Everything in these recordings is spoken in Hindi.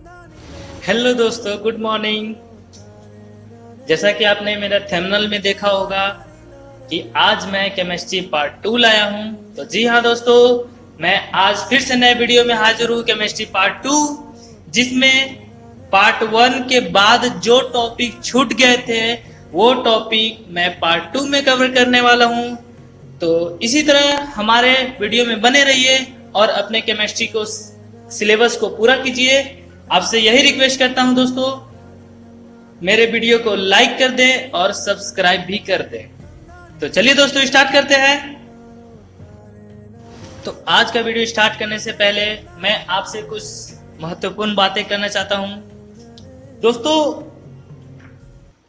हेलो दोस्तों, गुड मॉर्निंग। जैसा कि आपने मेरा थंबनेल में देखा होगा कि आज मैं केमिस्ट्री पार्ट 2 लाया हूं। तो जी हाँ दोस्तों, मैं आज फिर से नए वीडियो में हाजिर हूं, केमिस्ट्री पार्ट 2, जिसमें पार्ट 1 के बाद जो टॉपिक छूट गए थे वो टॉपिक मैं पार्ट 2 में कवर करने वाला हूं। तो इसी तरह हमारे वीडियो में बने रहिए और अपने केमिस्ट्री को सिलेबस को पूरा कीजिए। आपसे यही रिक्वेस्ट करता हूं दोस्तों, मेरे वीडियो को लाइक कर दें और सब्सक्राइब भी कर दें। तो चलिए दोस्तों, स्टार्ट करते हैं। तो आज का वीडियो स्टार्ट करने से पहले मैं आपसे कुछ महत्वपूर्ण बातें करना चाहता हूं। दोस्तों,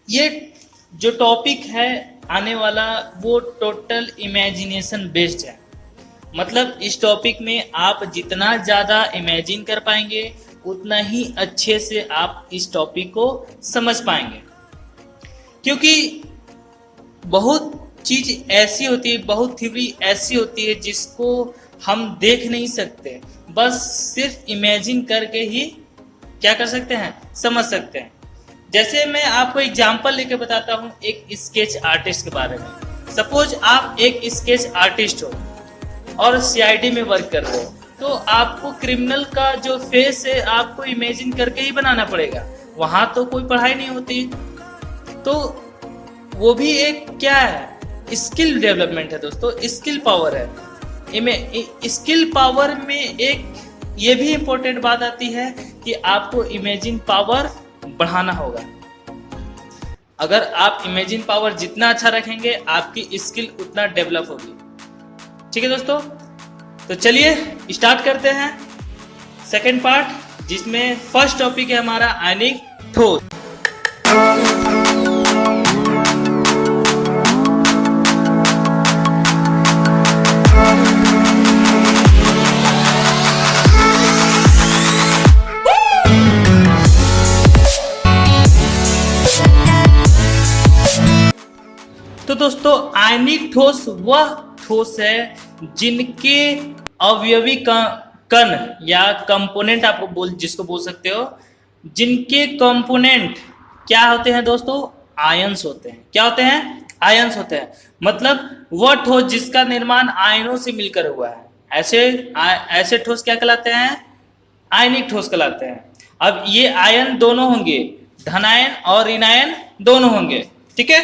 ये जो टॉपिक है आने वाला वो टोटल इमेजिनेशन बेस्ड है। मतलब इस टॉपिक में आप जितना ज़्यादा इमेजिन कर पाएंगे उतना ही अच्छे से आप इस टॉपिक को समझ पाएंगे, क्योंकि बहुत चीज़ ऐसी होती है, बहुत थ्योरी ऐसी होती है जिसको हम देख नहीं सकते, बस सिर्फ इमेजिन करके ही क्या कर सकते हैं, समझ सकते हैं। जैसे मैं आपको एग्जांपल लेके बताता हूँ एक स्केच आर्टिस्ट के बारे में। सपोज आप एक स्केच आर्टिस्ट हो और सीआईडी में वर्क कर रहे हो, तो आपको क्रिमिनल का जो फेस है आपको इमेजिन करके ही बनाना पड़ेगा। वहां तो कोई पढ़ाई नहीं होती, तो वो भी एक क्या है, स्किल डेवलपमेंट है दोस्तों, स्किल पावर है। स्किल पावर में एक ये भी इम्पोर्टेंट बात आती है कि आपको इमेजिन पावर बढ़ाना होगा। अगर आप इमेजिन पावर जितना अच्छा रखेंगे आपकी स्किल उतना डेवलप होगी। ठीक है दोस्तों, तो चलिए स्टार्ट करते हैं सेकंड पार्ट, जिसमें फर्स्ट टॉपिक है हमारा आयनिक ठोस। तो दोस्तों, आयनिक ठोस वह ठोस है जिनके अवयवी कण या कंपोनेंट आपको जिसको बोल सकते हो, जिनके कंपोनेंट क्या होते हैं दोस्तों, आयंस होते हैं। क्या होते हैं? आयंस होते हैं। मतलब वह ठोस जिसका निर्माण आयनों से मिलकर हुआ है, ऐसे ठोस क्या कहलाते हैं? आयनिक ठोस कहलाते हैं। अब ये आयन दोनों होंगे, धनायन और ऋणायन दोनों होंगे। ठीक है,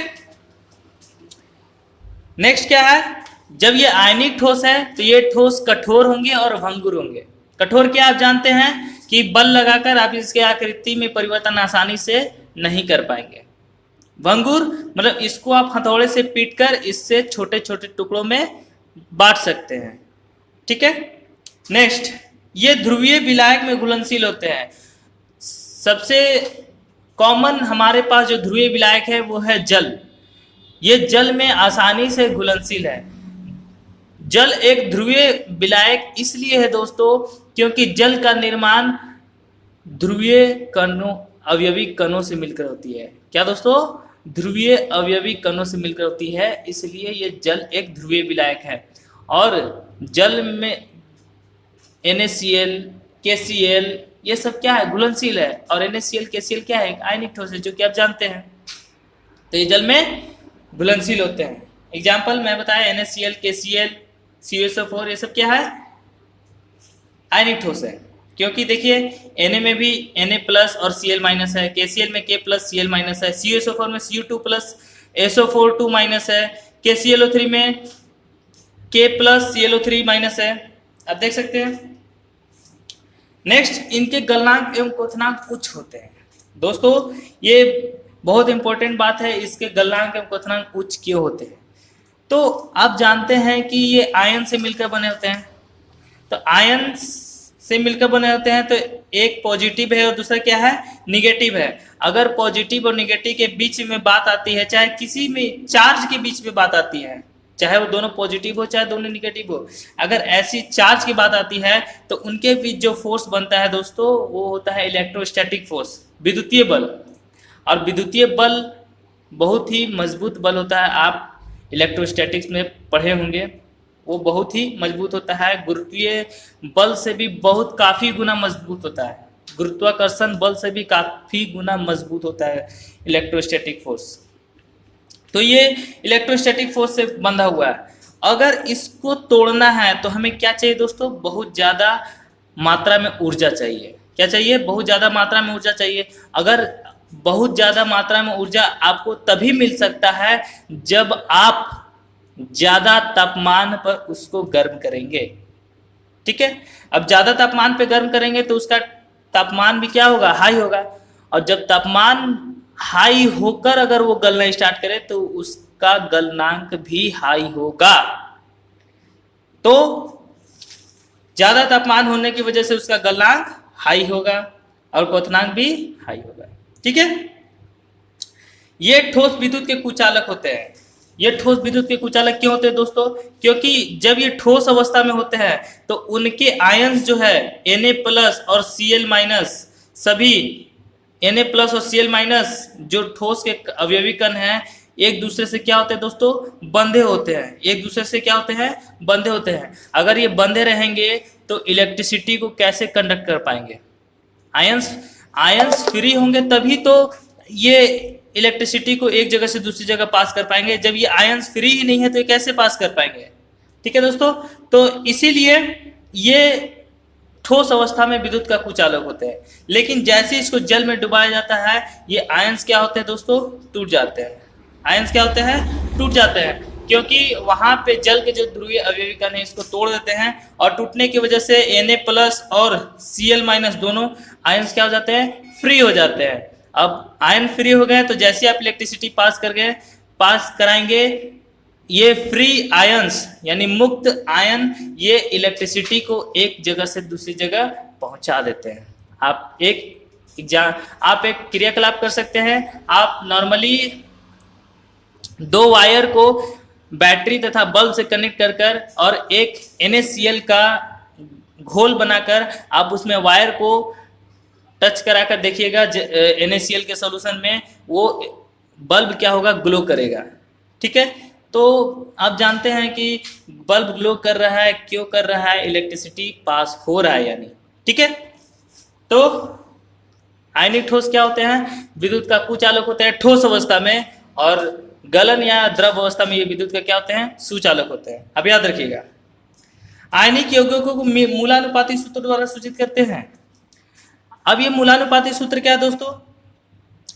नेक्स्ट क्या है, जब ये आयनिक ठोस है तो ये ठोस कठोर होंगे और भंगुर होंगे। कठोर क्या आप जानते हैं कि बल लगाकर आप इसके आकृति में परिवर्तन आसानी से नहीं कर पाएंगे। भंगुर मतलब इसको आप हथौड़े से पीटकर इससे छोटे छोटे टुकड़ों में बांट सकते हैं। ठीक है, नेक्स्ट, ये ध्रुवीय विलायक में घुलनशील होते हैं। सबसे कॉमन हमारे पास जो ध्रुवीय विलायक है वो है जल। ये जल में आसानी से घुलनशील है। जल एक ध्रुवीय विलायक इसलिए है दोस्तों क्योंकि जल का निर्माण ध्रुवीय कणों अवयवी कणों से मिलकर होती है। क्या दोस्तों? ध्रुवीय अवयवी कणों से मिलकर होती है, इसलिए ये जल एक ध्रुवीय विलायक है। और जल में NaCl, KCl ये सब क्या है, घुलनशील है। और NaCl KCl क्या है, आयनिक ठोस है, जो कि आप जानते हैं। तो ये जल में घुलनशील होते हैं। एग्जाम्पल मैं बताया, NaCl KCl CuSO4 ये सब क्या है, आयनिक ठोस है। क्योंकि देखिए Na में भी Na प्लस और Cl माइनस है, KCl में K प्लस Cl माइनस है, CuSO4 में Cu2 प्लस SO4 2 माइनस है, KClO3 में K प्लस ClO3 माइनस है। आप देख सकते हैं। नेक्स्ट, इनके गलनांक एवं क्वथनांक कुछ होते हैं। दोस्तों, ये बहुत इंपॉर्टेंट बात है, इसके गलनांक एवं क्वथनांक उच्च क्यों होते हैं। तो आप जानते हैं कि ये आयन से मिलकर बने होते हैं। तो आयन से मिलकर बने होते हैं तो एक पॉजिटिव है और दूसरा क्या है, निगेटिव है। अगर पॉजिटिव और निगेटिव के बीच में बात आती है, चाहे किसी में चार्ज के बीच में बात आती है, चाहे वो दोनों पॉजिटिव हो चाहे दोनों निगेटिव हो, अगर ऐसी चार्ज की बात आती है तो उनके बीच जो फोर्स बनता है दोस्तों वो होता है इलेक्ट्रोस्टैटिक फोर्स, विद्युतीय बल। और विद्युतीय बल बहुत ही मजबूत बल होता है। आप इलेक्ट्रोस्टैटिक्स में पढ़े होंगे, वो बहुत ही मजबूत होता है, गुरुत्वीय बल से भी बहुत काफ़ी गुना मजबूत होता है। गुरुत्वाकर्षण बल से भी काफी गुना मजबूत होता है इलेक्ट्रोस्टैटिक फोर्स। तो ये इलेक्ट्रोस्टैटिक फोर्स से बंधा हुआ है। अगर इसको तोड़ना है तो हमें क्या चाहिए दोस्तों, बहुत ज़्यादा मात्रा में ऊर्जा चाहिए। क्या चाहिए, बहुत ज़्यादा मात्रा में ऊर्जा चाहिए। अगर बहुत ज़्यादा मात्रा में ऊर्जा आपको तभी मिल सकता है जब आप ज़्यादा तापमान पर उसको गर्म करेंगे। ठीक है, अब ज़्यादा तापमान पे गर्म करेंगे तो उसका तापमान भी क्या होगा, हाई होगा। और जब तापमान हाई होकर अगर वो गलना स्टार्ट करे तो उसका गलनांक भी हाई होगा। तो ज्यादा तापमान होने की वजह से उसका गलनांक हाई होगा और क्वथनांक भी हाई होगा। ठीक है, ये ठोस विद्युत के कुचालक होते हैं। ये ठोस विद्युत के कुचालक क्यों होते हैं दोस्तों, क्योंकि जब ये ठोस अवस्था में होते हैं तो उनके आयंस जो है Na+ और Cl- सभी Na+ और Cl- जो ठोस के अवयवी कण हैं एक दूसरे से क्या होते हैं दोस्तों, बंधे होते हैं। एक दूसरे से क्या होते हैं, बंधे होते हैं। अगर ये बंधे रहेंगे तो इलेक्ट्रिसिटी को कैसे कंडक्ट कर पाएंगे, आयंस फ्री होंगे तभी तो ये इलेक्ट्रिसिटी को एक जगह से दूसरी जगह पास कर पाएंगे। जब ये आयंस फ्री ही नहीं है तो ये कैसे पास कर पाएंगे। ठीक है दोस्तों, तो इसीलिए ये ठोस अवस्था में विद्युत का कुचालक होते हैं। लेकिन जैसे इसको जल में डुबाया जाता है ये आयंस क्या होते हैं दोस्तों, टूट जाते हैं। आयंस क्या होते हैं, टूट जाते हैं, क्योंकि वहां पे जल के जो ध्रुवीय अवयवी कण है इसको तोड़ देते हैं और टूटने की वजह से Na+ और Cl- दोनों आयंस क्या हो जाते हैं, फ्री हो जाते हैं। अब आयन फ्री हो गए तो जैसे आप इलेक्ट्रिसिटी पास कराएंगे ये फ्री आयंस यानी मुक्त आयन ये इलेक्ट्रिसिटी को एक जगह से दूसरी जगह पहुंचा देते हैं। आप एक क्रियाकलाप कर सकते हैं। आप नॉर्मली दो वायर को बैटरी तथा बल्ब से कनेक्ट कर और एक NaCl का घोल बनाकर आप उसमें वायर को टच कराकर देखिएगा NaCl के सॉल्यूशन में वो बल्ब क्या होगा, ग्लो करेगा। ठीक है, तो आप जानते हैं कि बल्ब ग्लो कर रहा है, क्यों कर रहा है, इलेक्ट्रिसिटी पास हो रहा है यानी। ठीक है, तो आयनिक ठोस क्या होते हैं, विद्युत का कुचालक होते हैं ठोस अवस्था में, और गलन या द्रव अवस्था में ये विद्युत का क्या होते हैं, सुचालक होते हैं। अब याद रखिएगा, आयनिक यौगिकों को मूलानुपाती सूत्र द्वारा सूचित करते हैं। अब ये मूलानुपाती सूत्र क्या है दोस्तों,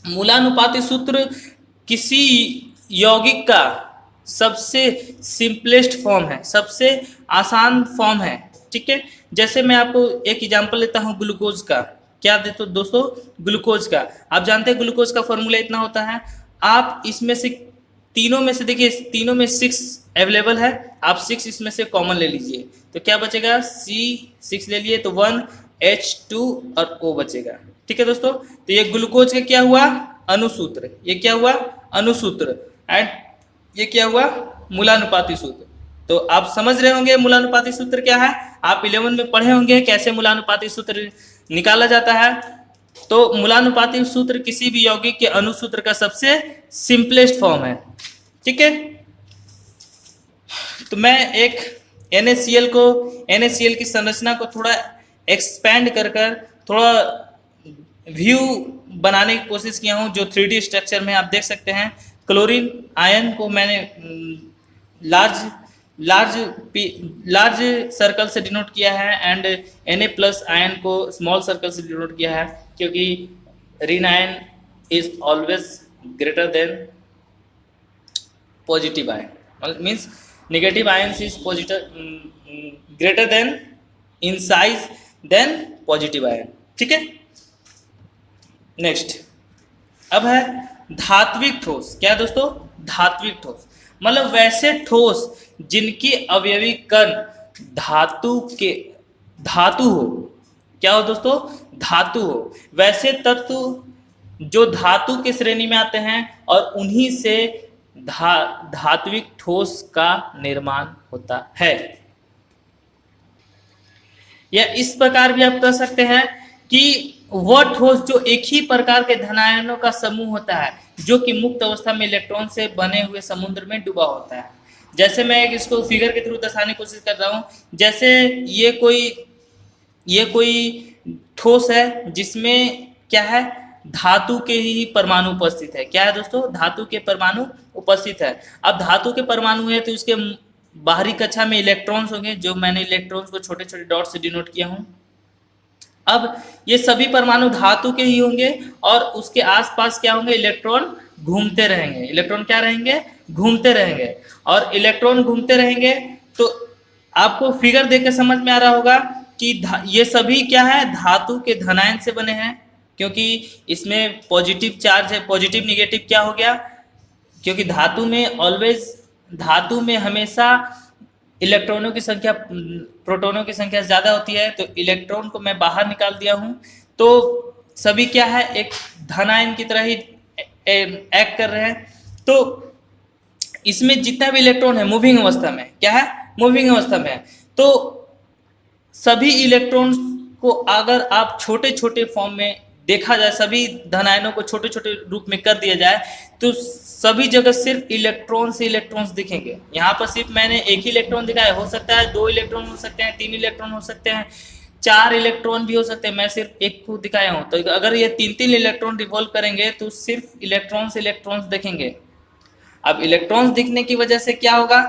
मूलानुपाती सूत्र किसी यौगिक का सबसे सिंपलेस्ट फॉर्म है, सबसे आसान फॉर्म है। ठीक है, जैसे मैं आपको एक एग्जांपल लेता हूं ग्लूकोज का। क्या देते दोस्तों, ग्लूकोज का। आप जानते हैं ग्लूकोज का फॉर्मूला इतना होता है। आप इसमें से तीनों में से देखिए, तीनों में 6 अवेलेबल है, आप 6 इसमें से कॉमन ले लीजिए तो क्या बचेगा, C6 ले लिए तो 1 H2 और O बचेगा। ठीक है दोस्तों, तो ये ग्लूकोज का क्या हुआ, अणुसूत्र। ये क्या हुआ, अणुसूत्र। एंड ये क्या हुआ, मूलानुपाती सूत्र। तो आप समझ रहे होंगे मूलानुपाती सूत्र क्या है, आप 11 में पढ़े होंगे कैसे मूलानुपाती सूत्र निकाला जाता है। तो मूलानुपाती सूत्र किसी भी यौगिक के अणुसूत्र का सबसे सिंपलेस्ट फॉर्म है। ठीक है, तो मैं एक NaCl की संरचना को थोड़ा एक्सपैंड कर थोड़ा व्यू बनाने की कोशिश किया हूं जो 3D स्ट्रक्चर में आप देख सकते हैं। क्लोरीन आयन को मैंने लार्ज सर्कल से डिनोट किया है एंड Na+ आयन को स्मॉल सर्कल से डिनोट किया है, क्योंकि ऋण ion is always greater than positive ion, means negative ion is greater than in size than positive ion. ठीक है, नेक्स्ट अब है धात्विक ठोस। क्या दोस्तों, धात्विक ठोस मतलब वैसे ठोस जिनकी अवयवी कण धातु हो। क्या हो दोस्तों, धातु हो। वैसे तत्व जो धातु के श्रेणी में आते हैं और उन्हीं से धात्विक ठोस का निर्माण होता है। या इस प्रकार भी आप कह सकते हैं कि वह ठोस जो एक ही प्रकार के धनायनों का समूह होता है जो कि मुक्त अवस्था में इलेक्ट्रॉन से बने हुए समुद्र में डूबा होता है। जैसे मैं इसको फिगर के थ्रू दर्शाने की कोशिश कर रहा हूं। जैसे ये कोई ठोस है जिसमें क्या है, धातु के ही परमाणु उपस्थित है। क्या है दोस्तों, धातु के परमाणु उपस्थित है। अब धातु के परमाणु है तो उसके बाहरी कक्षा में इलेक्ट्रॉन्स होंगे, जो मैंने इलेक्ट्रॉन्स को छोटे छोटे डॉट से डिनोट किया हूं। अब ये सभी परमाणु धातु के ही होंगे और उसके आसपास क्या होंगे, इलेक्ट्रॉन घूमते रहेंगे। इलेक्ट्रॉन क्या रहेंगे, घूमते रहेंगे। और इलेक्ट्रॉन घूमते रहेंगे तो आपको फिगर देख के समझ में आ रहा होगा कि ये सभी क्या है, धातु के धनायन से बने हैं, क्योंकि इसमें पॉजिटिव चार्ज है। पॉजिटिव निगेटिव क्या हो गया, क्योंकि धातु में हमेशा इलेक्ट्रॉनों की संख्या प्रोटॉनों की संख्या ज़्यादा होती है, तो इलेक्ट्रॉन को मैं बाहर निकाल दिया हूं, तो सभी क्या है, एक धन आयन की तरह ही एक्ट कर रहे हैं। तो इसमें जितना भी इलेक्ट्रॉन है मूविंग अवस्था में, क्या है, मूविंग अवस्था में है। तो सभी इलेक्ट्रॉन्स को अगर आप छोटे छोटे फॉर्म में देखा जाए, सभी धन आयनों को छोटे छोटे रूप में कर दिया जाए, तो सभी जगह सिर्फ इलेक्ट्रॉन से इलेक्ट्रॉन्स दिखेंगे। यहाँ पर सिर्फ मैंने एक ही इलेक्ट्रॉन दिखाया, हो सकता है 2 इलेक्ट्रॉन हो सकते हैं, 3 इलेक्ट्रॉन हो सकते हैं, 4 इलेक्ट्रॉन भी हो सकते हैं, मैं सिर्फ एक को दिखाया हूँ। तो अगर ये 3-3 इलेक्ट्रॉन रिवॉल्व करेंगे तो सिर्फ इलेक्ट्रॉन्स दिखेंगे। अब इलेक्ट्रॉन्स दिखने की वजह से क्या होगा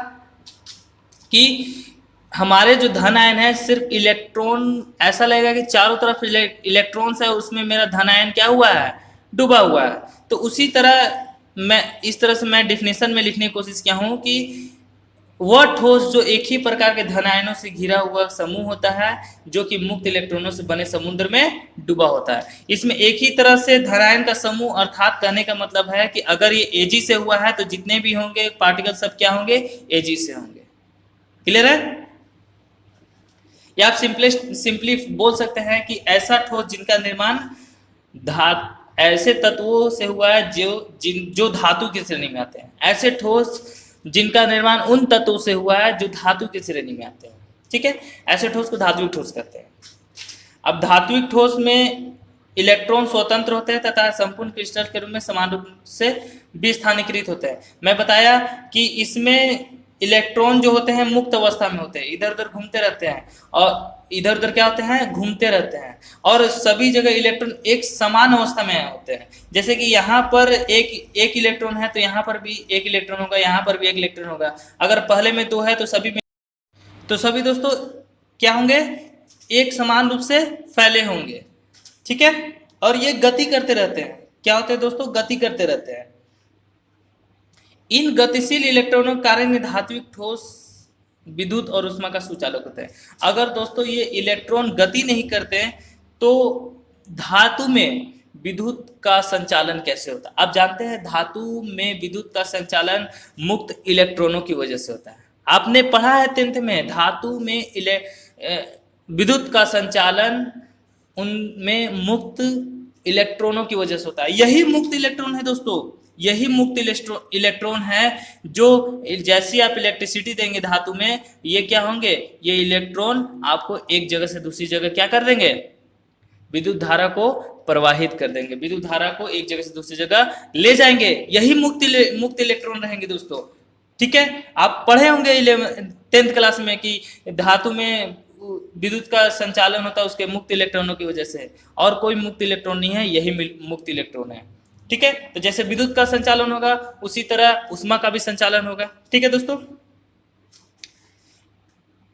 कि हमारे जो धन आयन है, सिर्फ इलेक्ट्रॉन, ऐसा लगेगा कि चारों तरफ इलेक्ट्रॉन्स है, उसमें मेरा धन आयन क्या हुआ है, डूबा हुआ है। तो उसी तरह इस तरह से मैं डिफिनेशन में लिखने की कोशिश किया हूं कि वह ठोस जो एक ही प्रकार के धन आयनों से घिरा हुआ समूह होता है, जो कि मुक्त इलेक्ट्रॉनों से बने समुद्र में डूबा होता है। इसमें एक ही तरह से धन आयन का समूह, अर्थात कहने का मतलब है कि अगर ये Ag से हुआ है तो जितने भी होंगे पार्टिकल सब क्या होंगे, Ag से होंगे। क्लियर है? या आप सिंपली बोल सकते हैं कि ऐसा ठोस जिनका निर्माण ऐसे तत्वों से हुआ है जो धातु की श्रेणी में आते हैं। ऐसे ठोस जिनका निर्माण उन तत्वों से हुआ है जो धातु की श्रेणी में आते हैं। ठीक है, ऐसे ठोस को धात्विक ठोस कहते हैं। अब धात्विक ठोस में इलेक्ट्रॉन स्वतंत्र होते हैं तथा संपूर्ण क्रिस्टल के रूप में समान रूप से विस्थानीकृत होते हैं। मैं बताया कि इसमें इलेक्ट्रॉन जो होते हैं मुक्त अवस्था में होते हैं, इधर उधर घूमते रहते हैं, और इधर उधर क्या होते हैं, घूमते रहते हैं, और सभी जगह इलेक्ट्रॉन एक समान अवस्था में होते हैं। जैसे कि यहाँ पर एक इलेक्ट्रॉन है तो यहाँ पर भी एक इलेक्ट्रॉन होगा, यहाँ पर भी एक इलेक्ट्रॉन होगा। अगर पहले में 2 है तो सभी दोस्तों क्या होंगे, एक समान रूप से फैले होंगे। ठीक है, और ये गति करते रहते हैं। क्या होते हैं दोस्तों, गति करते रहते हैं। इन गतिशील इलेक्ट्रॉनों के कारण धात्विक ठोस विद्युत और ऊष्मा का सुचालक होता है। अगर दोस्तों ये इलेक्ट्रॉन गति नहीं करते तो धातु में विद्युत का संचालन कैसे होता है? आप जानते हैं धातु में विद्युत का संचालन मुक्त इलेक्ट्रॉनों की वजह से होता है। आपने पढ़ा है 10th में, धातु में विद्युत का संचालन उनमें मुक्त इलेक्ट्रॉनों की वजह से होता है। यही मुक्त इलेक्ट्रॉन है दोस्तों, यही मुक्त इलेक्ट्रॉन है जो जैसी आप इलेक्ट्रिसिटी देंगे धातु में, ये क्या होंगे, ये इलेक्ट्रॉन आपको एक जगह से दूसरी जगह क्या कर देंगे, विद्युत धारा को प्रवाहित कर देंगे, विद्युत धारा को एक जगह से दूसरी जगह ले जाएंगे। यही मुक्त इलेक्ट्रॉन रहेंगे दोस्तों। ठीक है, आप पढ़े होंगे 10th क्लास में कि धातु में विद्युत का संचालन होता है उसके मुक्त इलेक्ट्रॉनों की वजह से, और कोई मुक्त इलेक्ट्रॉन नहीं है, यही मुक्त इलेक्ट्रॉन है। ठीक है, तो जैसे विद्युत का संचालन होगा उसी तरह ऊष्मा का भी संचालन होगा। ठीक है दोस्तों,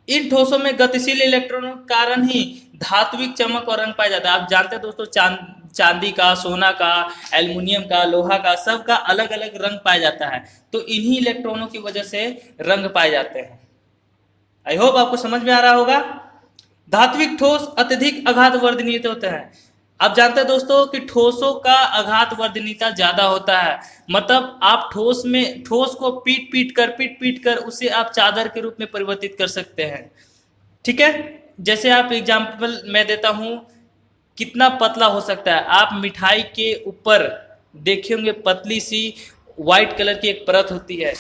इन ठोसों में गतिशील इलेक्ट्रॉनों के कारण ही धात्विक चमक और रंग पाया जाता है। आप जानते हैं दोस्तों, चांदी का, सोना का, एल्युमिनियम का, लोहा का, सब का अलग अलग रंग पाया जाता है, तो इन्हीं इलेक्ट्रॉनों की वजह से रंग पाए जाते हैं। आई होप आपको समझ में आ रहा होगा। धात्विक ठोस अत्यधिक आघात वर्धनीयता होते हैं। आप जानते हैं दोस्तों कि ठोसों का आघात वर्धनीयता ज्यादा होता है। मतलब आप ठोस को पीट पीट कर उसे आप चादर के रूप में परिवर्तित कर सकते हैं। ठीक है, जैसे आप एग्जाम्पल मैं देता हूं, कितना पतला हो सकता है। आप मिठाई के ऊपर देखे होंगे पतली सी व्हाइट कलर की एक परत होती है,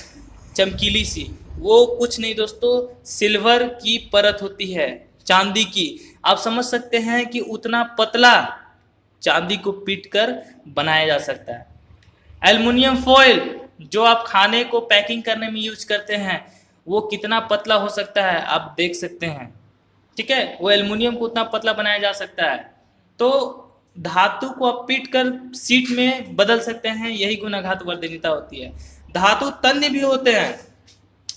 चमकीली सी, वो कुछ नहीं दोस्तों, सिल्वर की परत होती है, चांदी की। आप समझ सकते हैं कि उतना पतला चांदी को पीटकर बनाया जा सकता है। एल्युमिनियम फॉइल जो आप खाने को पैकिंग करने में यूज करते हैं, वो कितना पतला हो सकता है आप देख सकते हैं। ठीक है, वो एल्युमिनियम को उतना पतला बनाया जा सकता है। तो धातु को आप पीट कर शीट में बदल सकते हैं, यही गुण आघात वर्धनीयता होती है। धातु तन्य भी होते हैं,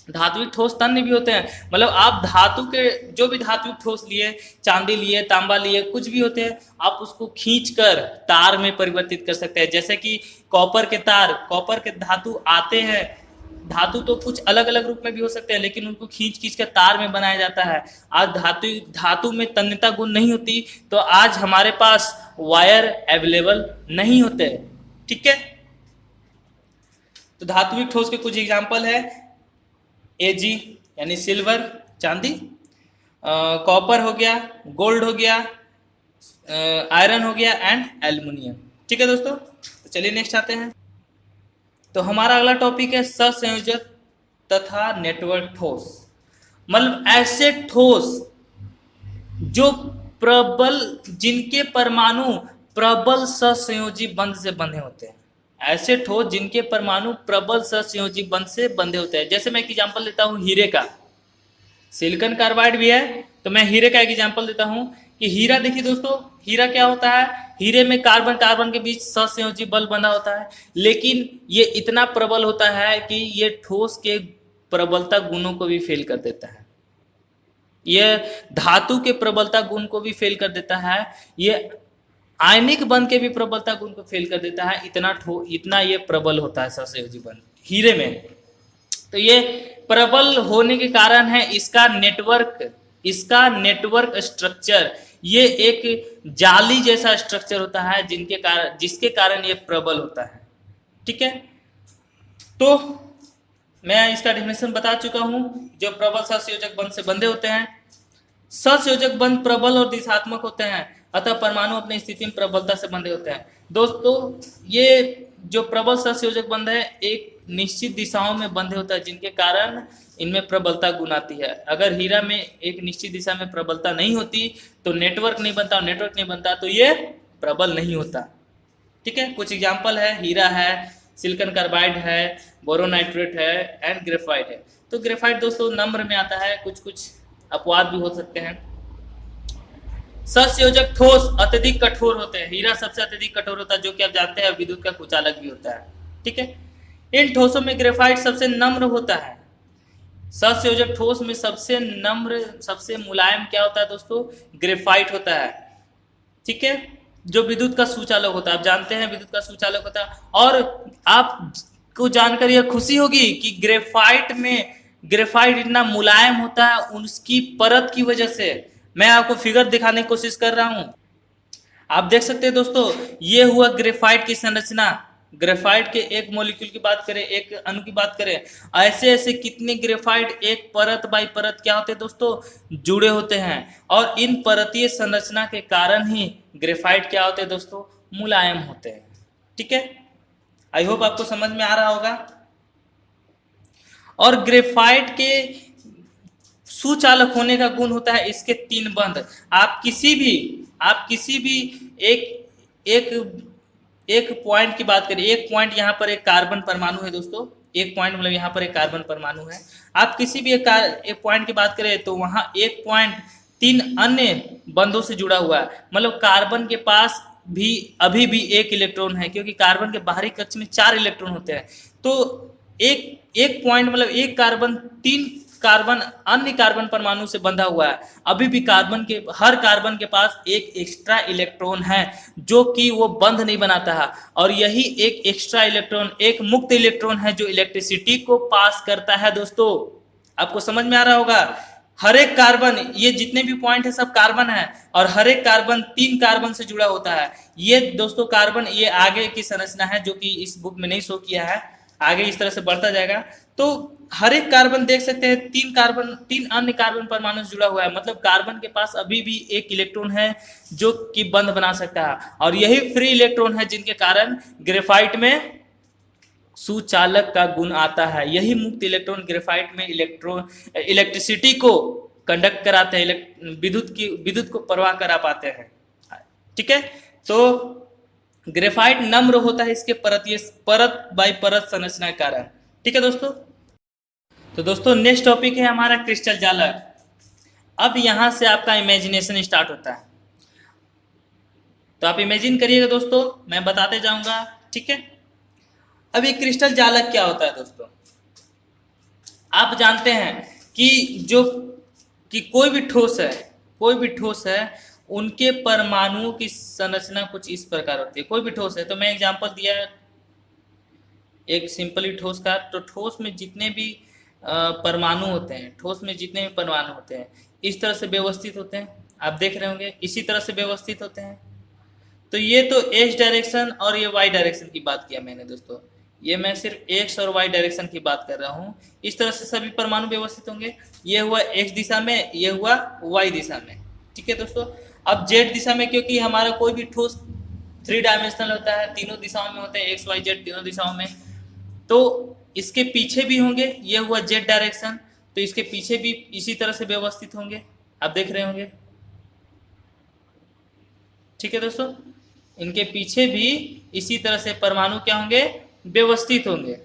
धात्विक ठोस तन्य भी होते हैं, मतलब आप धातु के जो भी धात्विक ठोस लिए, चांदी लिए, तांबा लिए, कुछ भी होते हैं, आप उसको खींचकर तार में परिवर्तित कर सकते हैं। जैसे कि कॉपर के तार, कॉपर के धातु आते हैं, धातु तो कुछ अलग अलग रूप में भी हो सकते हैं, लेकिन उनको खींच खींच कर तार में बनाया जाता है। आज धातु में तन्यता गुण नहीं होती, तो आज हमारे पास वायर अवेलेबल नहीं होते, ठीक है। तो धात्विक ठोस के कुछ एग्जाम्पल है, Ag यानी सिल्वर चांदी, कॉपर हो गया, गोल्ड हो गया, आयरन हो गया एंड एल्युमिनियम, ठीक है दोस्तों। तो चलिए नेक्स्ट आते हैं। तो हमारा अगला टॉपिक है सहसंयोजक तथा नेटवर्क ठोस, मतलब ऐसे ठोस जो प्रबल, जिनके परमाणु प्रबल सहसंयोजी बंध से बंधे होते हैं, ऐसे ठोस जिनके परमाणु प्रबल सहसंयोजी बंध से बंधे होते हैं। जैसे मैं एक एग्जांपल देता हूँ हीरे का, सिलिकॉन कार्बाइड भी है, तो मैं हीरे का एक एग्जांपल देता हूँ कि हीरा, देखिए दोस्तों, हीरा क्या होता है, हीरे में कार्बन कार्बन के बीच सहसंयोजी बल बंधा होता है, लेकिन ये इतना प्रबल होता है कि ये ठोस के प्रबलता गुणों को भी फेल कर देता है, ये धातु के प्रबलता गुण को भी फेल कर देता है, ये आयनिक बंध के भी प्रबलता गुण को फेल कर देता है, इतना ये प्रबल होता है सहसंयोजी बंध हीरे में। तो ये प्रबल होने के कारण है इसका नेटवर्क स्ट्रक्चर, ये एक जाली जैसा स्ट्रक्चर होता है जिसके कारण ये प्रबल होता है, ठीक है। तो मैं इसका डेफिनेशन बता चुका हूं, जो प्रबल सहसंयोजक बंध से बंधे होते हैं। सहसंयोजक बंध प्रबल और दिशात्मक होते हैं, अतः परमाणु अपनी स्थिति में प्रबलता से बंधे होते हैं। दोस्तों, ये जो प्रबल सहसंयोजक बंध है एक निश्चित दिशाओं में बंधे होता है, जिनके कारण इनमें प्रबलता गुण आती है। अगर हीरा में एक निश्चित दिशा में प्रबलता नहीं होती तो नेटवर्क नहीं बनता, और नेटवर्क नहीं बनता तो ये प्रबल नहीं होता, ठीक है। कुछ एग्जाम्पल है, हीरा है, सिलिकॉन कार्बाइड है, बोरोनाइट्रेट है एंड ग्रेफाइट है। तो ग्रेफाइट दोस्तों नम्र में आता है, कुछ कुछ अपवाद भी हो सकते हैं। सहसंयोजक ठोस अत्यधिक कठोर होते हैं, हीरा सबसे अत्यधिक कठोर होता है, जो कि आप जानते हैं विद्युत का कुचालक भी होता है, ठीक है। इन ठोसों में ग्रेफाइट सबसे नम्र होता है। सहसंयोजक ठोस में सबसे नम्र, सबसे मुलायम क्या होता है दोस्तों, ग्रेफाइट होता है, ठीक है, जो विद्युत का सुचालक होता है। आप जानते हैं विद्युत का सुचालक होता है, और आपको जानकर यह खुशी होगी कि ग्रेफाइट इतना मुलायम होता है उसकी परत की वजह से। मैं आपको फिगर दिखाने की कोशिश कर रहा हूं, आप देख सकते हैं दोस्तों, ये हुआ ग्रेफाइट की संरचना। ग्रेफाइट के एक मॉलिक्यूल की बात करें, एक अणु की बात करें, ऐसे ऐसे कितने ग्रेफाइट एक परत बाई परत क्या होते हैं दोस्तों, जुड़े होते हैं, और इन परतीय संरचना के कारण ही ग्रेफाइट क्या होते हैं दोस्तों, मुलायम होते हैं, ठीक है। आई होप आपको समझ में आ रहा होगा। और ग्रेफाइट के सुचालक होने का गुण होता है इसके 3 बंध। आप किसी भी एक पॉइंट की बात करें, एक पॉइंट यहाँ पर एक कार्बन परमाणु है दोस्तों, एक पॉइंट मतलब यहाँ पर एक कार्बन परमाणु है। आप किसी भी एक पॉइंट की बात करें तो वहाँ एक पॉइंट 3 अन्य बंधों से जुड़ा हुआ है, मतलब कार्बन के पास भी अभी भी 1 इलेक्ट्रॉन है, क्योंकि कार्बन के बाहरी कक्ष में 4 इलेक्ट्रॉन होते हैं। तो एक पॉइंट मतलब एक कार्बन 3 कार्बन अन्य कार्बन परमाणु से बंधा हुआ है, अभी भी हर कार्बन के पास एक एक्स्ट्रा इलेक्ट्रॉन है जो कि वो बंध नहीं बनाता है, और यही एक एक्स्ट्रा इलेक्ट्रॉन, एक मुक्त इलेक्ट्रॉन है जो इलेक्ट्रिसिटी को पास करता है। दोस्तों आपको समझ में आ रहा होगा, हर एक कार्बन, ये जितने भी पॉइंट है सब कार्बन है, और हर एक कार्बन 3 कार्बन से जुड़ा होता है। ये दोस्तों कार्बन, ये आगे की संरचना है जो कि इस बुक में नहीं शो किया है, आगे इस तरह से बढ़ता जाएगा। तो हर एक कार्बन देख सकते हैं 3 अन्य कार्बन परमाणु से जुड़ा हुआ है, मतलब कार्बन के पास अभी भी 1 इलेक्ट्रॉन है जो कि बंध बना सकता है, और यही फ्री इलेक्ट्रॉन है जिनके कारण ग्रेफाइट में सुचालक का गुण आता है। यही मुक्त इलेक्ट्रॉन ग्रेफाइट में इलेक्ट्रिसिटी को कंडक्ट कराते हैं, विद्युत को प्रवाह करा पाते हैं, ठीक है। तो ग्रेफाइट नम्र होता है इसके परत बाई परत संरचना के कारण, ठीक है दोस्तों। तो दोस्तों नेक्स्ट टॉपिक है हमारा क्रिस्टल जालक। अब यहां से आपका इमेजिनेशन स्टार्ट होता है। तो आप इमेजिन करिएगा दोस्तों, मैं बताते जाऊंगा, ठीक है। अब ये क्रिस्टल जालक क्या होता है दोस्तों? आप जानते हैं कि कोई भी ठोस है, उनके परमाणुओं की संरचना कुछ इस प्रकार होती है। कोई भी ठोस है, तो मैं एग्जांपल दिया एक सिंपली ठोस का, तो ठोस में जितने भी परमाणु होते हैं, इस तरह से व्यवस्थित होते हैं। आप देख रहे होंगे इसी तरह से व्यवस्थित होते हैं। तो ये तो एक्स डायरेक्शन और ये वाई डायरेक्शन की बात किया मैंने दोस्तों, ये मैं सिर्फ एक्स और वाई डायरेक्शन की बात कर रहा हूँ। इस तरह से सभी परमाणु व्यवस्थित होंगे। ये हुआ एक्स दिशा में, ये हुआ वाई दिशा में, ठीक है दोस्तों। अब जेड दिशा में, क्योंकि हमारा कोई भी ठोस 3 डायमेंशनल होता है, तीनों दिशाओं में होते हैं, एक्स वाई जेड तीनों दिशाओं में, तो इसके पीछे भी होंगे। ये हुआ जेड डायरेक्शन, तो इसके पीछे भी इसी तरह से व्यवस्थित होंगे, आप देख रहे होंगे, ठीक है दोस्तों। इनके पीछे भी इसी तरह से परमाणु क्या होंगे? व्यवस्थित होंगे।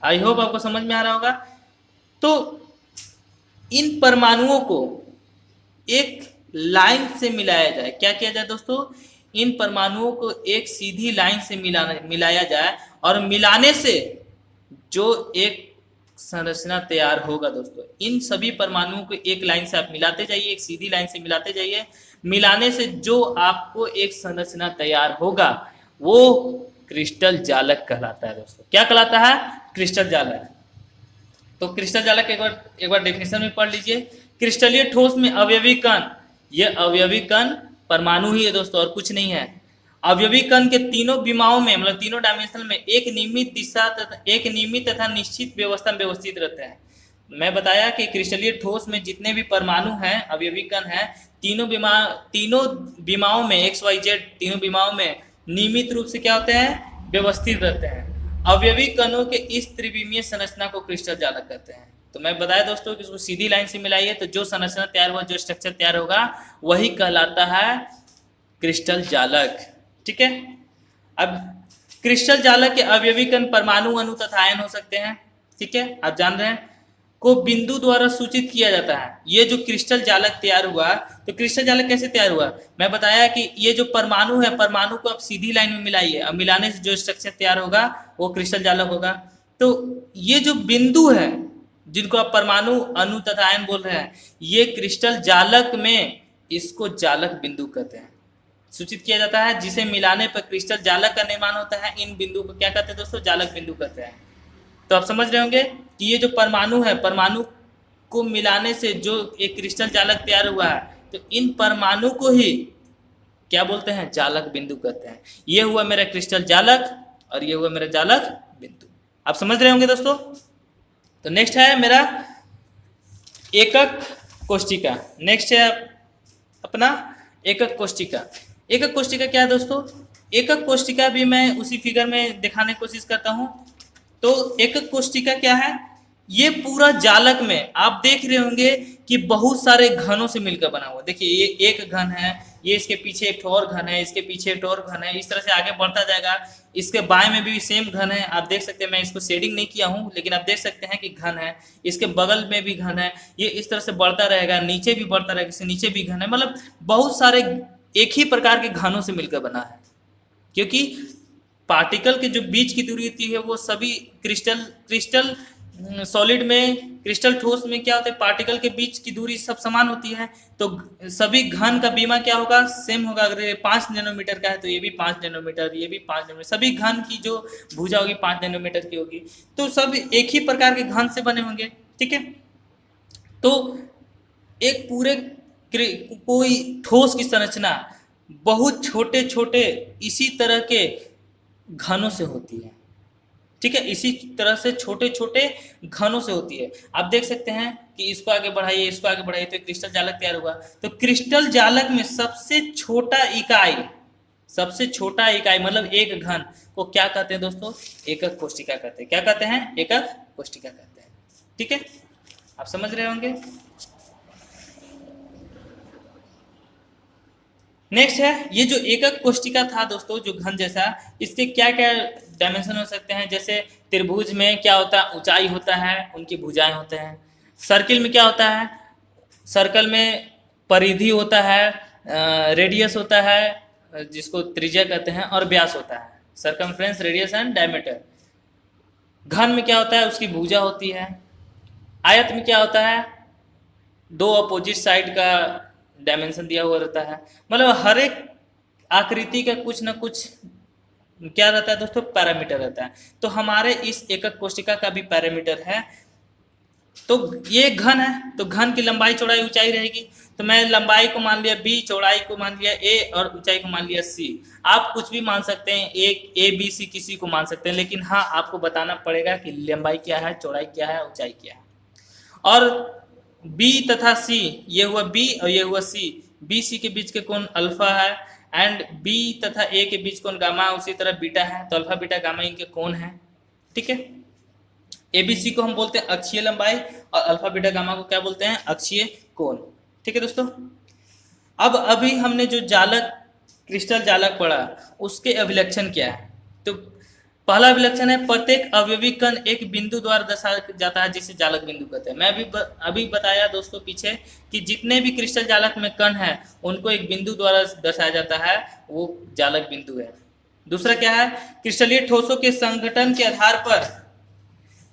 आई होप आपको समझ में आ रहा होगा। तो इन परमाणुओं को एक लाइन से मिलाया जाए। क्या किया जाए दोस्तों? इन परमाणुओं को एक सीधी लाइन से मिलाया जाए, और मिलाने से जो एक संरचना तैयार होगा दोस्तों, इन सभी परमाणुओं को एक लाइन से आप मिलाते जाइए, एक सीधी लाइन से मिलाते जाइए। मिलाने से जो आपको एक संरचना तैयार होगा वो क्रिस्टल जालक कहलाता है दोस्तों। क्या कहलाता है? क्रिस्टल जालक। तो क्रिस्टल जालक एक बार डेफिनेशन में पढ़ लीजिए। क्रिस्टलीय ठोस में अवयवी कण, ये अवयवी कण परमाणु ही है दोस्तों, और कुछ नहीं है। अवयवी कण के तीनों विमाओं में, मतलब तीनों डायमेंशन में एक नियमित तथा निश्चित व्यवस्था में व्यवस्थित रहते हैं। मैं बताया कि क्रिस्टलीय ठोस में जितने भी परमाणु हैं, अवयवी कण हैं, तीनों विमाओं में, एक्स वाई जेड तीनों विमाओं में नियमित रूप से क्या होते हैं? व्यवस्थित रहते हैं। अवयवी कणों के इस त्रिविमीय संरचना को क्रिस्टल जालक कहते हैं। तो मैं बताया दोस्तों कि इसको सीधी लाइन से मिलाइए तो जो संरचना तैयार हुआ, जो स्ट्रक्चर तैयार होगा, वही कहलाता है क्रिस्टल जालक, ठीक है। अब क्रिस्टल जालक के अवयवी कण परमाणु, अणु तथा आयन हो सकते हैं, ठीक है, आप जान रहे हैं, को बिंदु द्वारा सूचित किया जाता है। ये जो क्रिस्टल जालक तैयार हुआ, तो क्रिस्टल जालक कैसे तैयार हुआ? मैं बताया कि ये जो परमाणु है, परमाणु को आप सीधी लाइन में मिलाइए, अब मिलाने से जो स्ट्रक्चर तैयार होगा वो क्रिस्टल जालक होगा। तो ये जो बिंदु है, जिनको आप परमाणु, अणु तथा आयन बोल रहे हैं, ये क्रिस्टल जालक में इसको जालक बिंदु कहते हैं, सूचित किया जाता है, जिसे मिलाने पर क्रिस्टल जालक का निर्माण होता है। इन बिंदु को क्या कहते हैं दोस्तों? जालक बिंदु कहते हैं। तो आप समझ रहे होंगे कि ये जो परमाणु है, परमाणु को मिलाने से जो एक क्रिस्टल जालक तैयार हुआ है, तो इन परमाणु को ही क्या बोलते हैं? जालक बिंदु कहते हैं। ये हुआ मेरा क्रिस्टल जालक और ये हुआ मेरा जालक बिंदु। आप समझ रहे होंगे दोस्तों। तो नेक्स्ट है मेरा एकक कोष्ठिका। नेक्स्ट है अपना एकक कोष्ठिका। एकक कोष्ठिका क्या है दोस्तों? एकक कोष्ठिका भी मैं उसी फिगर में दिखाने की कोशिश करता हूं। तो एकक कोष्ठिका क्या है? ये पूरा जालक में आप देख रहे होंगे कि बहुत सारे घनों से मिलकर बना हुआ। देखिए ये एक घन है, ये इसके पीछे एक और घन है, इसके पीछे एक और घन है, इस तरह से आगे बढ़ता जाएगा। इसके बाएं में भी सेम घन है, आप देख सकते हैं, मैं इसको शेडिंग नहीं किया हूं, लेकिन आप देख सकते हैं कि घन है। इसके बगल में भी घन है, ये इस तरह से बढ़ता रहेगा, नीचे भी बढ़ता रहेगा, इसके नीचे भी घन है। मतलब बहुत सारे एक ही प्रकार के घनों से मिलकर बना है, क्योंकि पार्टिकल के जो बीच की दूरी होती है वो सभी क्रिस्टल सॉलिड में, क्रिस्टल ठोस में क्या होता है, पार्टिकल के बीच की दूरी सब समान होती है। तो सभी घन का बीमा क्या होगा? सेम होगा। अगर ये 5 नैनोमीटर का है तो ये भी 5 नैनोमीटर, ये भी 5 नैनोमीटर, सभी घन की जो भुजा होगी 5 नैनोमीटर की होगी। तो सब एक ही प्रकार के घन से बने होंगे, ठीक है। तो एक पूरे कोई ठोस की संरचना बहुत छोटे छोटे इसी तरह के घनों से होती है, ठीक है, इसी तरह से छोटे छोटे घनों से होती है। आप देख सकते हैं कि इसको आगे बढ़ाइए, इसको आगे बढ़ाइए, तो क्रिस्टल जालक तैयार हुआ। तो क्रिस्टल जालक में सबसे छोटा इकाई मतलब एक घन को क्या कहते हैं दोस्तों? एकक कोष्ठिका कहते हैं। क्या कहते हैं? एकक कोष्ठिका कहते हैं, ठीक है, आप समझ रहे होंगे। नेक्स्ट है ये जो एकक कोष्ठिका था दोस्तों, जो घन जैसा, इसके क्या क्या डायमेंशन हो सकते हैं? जैसे त्रिभुज में क्या होता है? ऊंचाई होता है, उनकी भुजाएं होते हैं। सर्किल में क्या होता है? सर्कल में परिधि होता है, रेडियस होता है, जिसको त्रिज्या कहते हैं, और व्यास होता है, सरकमफ्रेंस, रेडियस एंड डायमीटर। घन में क्या होता है, उसकी भुजा होती है। आयत में क्या होता है, दो अपोजिट साइड का डायमेंशन दिया हुआ रहता है। मतलब हर एक आकृति का कुछ ना कुछ क्या रहता है दोस्तों, पैरामीटर रहता है। तो हमारे इस एकक कोशिका का भी पैरामीटर है। तो ये घन है, तो घन की लंबाई चौड़ाई ऊंचाई रहेगी। तो मैं लंबाई को मान लिया b, चौड़ाई को मान लिया a और ऊंचाई को मान लिया c। आप कुछ भी मान सकते हैं, a b c किसी को मान सकते हैं, लेकिन हाँ आपको बताना पड़ेगा कि लंबाई क्या है, चौड़ाई क्या है, ऊंचाई क्या है। और b तथा c, ये हुआ b और ये हुआ c, b c के बीच के कोण अल्फा है, एंड b तथा a के बीच कोण गामा, उसी तरह बीटा है। तो अल्फा बीटा गामा इनके कोण है, ठीक है। ABC को हम बोलते हैं अक्षीय लंबाई, और अल्फा बीटा गामा को क्या बोलते हैं, अक्षीय कोण, ठीक है दोस्तों। अब अभी हमने जो जालक, क्रिस्टल जालक पढ़ा, उसके अभिलक्षण क्या है। तो पहला अभिलक्षण है, प्रत्येक अवयवी कण एक बिंदु द्वारा दर्शाया जाता है, जिसे जालक बिंदु कहते हैं। मैं अभी बताया दोस्तों पीछे कि जितने भी क्रिस्टल जालक में कण है उनको एक बिंदु द्वारा दर्शाया जाता है, वो जालक बिंदु है। दूसरा क्या है, क्रिस्टलीय ठोसों के संगठन के आधार पर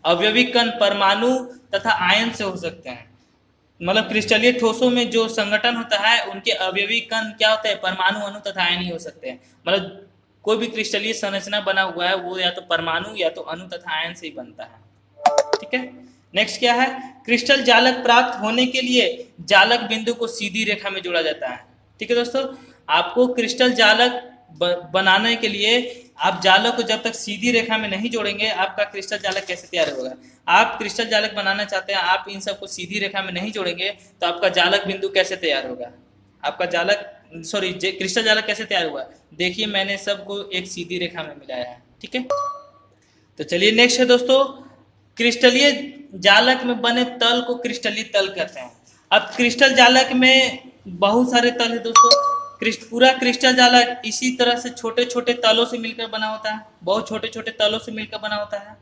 अवयवी कण परमाणु तथा आयन से हो सकते हैं। मतलब क्रिस्टलीय ठोसों में जो संगठन होता है उनके अवयवी कण क्या होते हैं, परमाणु, अणु तथा आयन ही हो सकते हैं। मतलब कोई भी क्रिस्टलीय संरचना बना हुआ है वो या तो परमाणु या तो अणु तथा आयन से ही बनता है, ठीक है। नेक्स्ट क्या है, क्रिस्टल जालक प्राप्त होने के लिए जालक बिंदु को सीधी रेखा में जोड़ा जाता है, ठीक है दोस्तों। आपको क्रिस्टल जालक बनाने के लिए आप जालक को जब तक सीधी रेखा में नहीं जोड़ेंगे, आपका क्रिस्टल जालक कैसे तैयार होगा। आप क्रिस्टल जालक बनाना चाहते हैं, आप इन सबको सीधी रेखा में नहीं जोड़ेंगे तो आपका जालक बिंदु कैसे तैयार होगा, आपका जालक क्रिस्टल जालक कैसे तैयार हुआ। देखिए मैंने सबको एक सीधी रेखा में मिलाया है, ठीक है। तो चलिए नेक्स्ट है दोस्तों, क्रिस्टलीय जालक में बने तल को क्रिस्टलीय तल कहते हैं। अब क्रिस्टल जालक में बहुत सारे तल है दोस्तों। पूरा क्रिस्टल जालक इसी तरह से छोटे छोटे तलों से मिलकर बना होता है, बहुत छोटे छोटे तलों से मिलकर बना होता है।